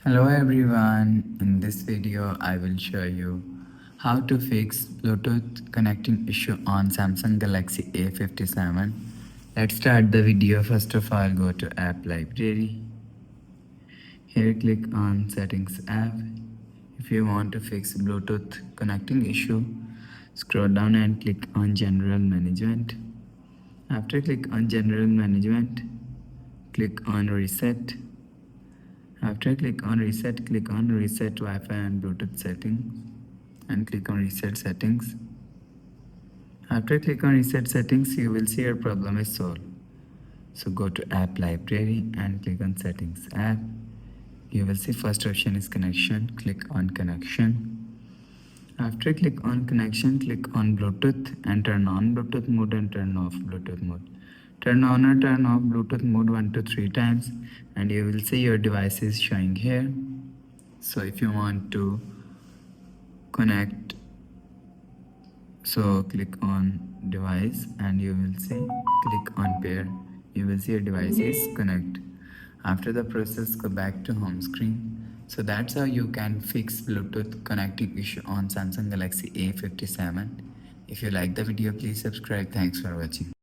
Hello everyone, in this video I will show you how to fix Bluetooth connecting issue on Samsung Galaxy A57. Let's start the video. First of all, go to app library. Here click on settings app. If you want to fix Bluetooth connecting issue, scroll down and click on general management. After click on general management, click on reset. After click on reset Wi-Fi and Bluetooth settings and click on reset settings. After click on reset settings, you will see your problem is solved. So go to app library and click on settings app. You will see first option is connection. Click on connection. After click on connection, click on Bluetooth and turn on Bluetooth mode and turn off Bluetooth mode. Turn on or turn off Bluetooth mode 1 to 3 times and you will see your device is showing here. So if you want to connect, so click on device and you will see click on pair. You will see your device is connect. After the process, go back to home screen. So that's how you can fix Bluetooth connecting issue on Samsung Galaxy A57. If you like the video, please subscribe. Thanks for watching.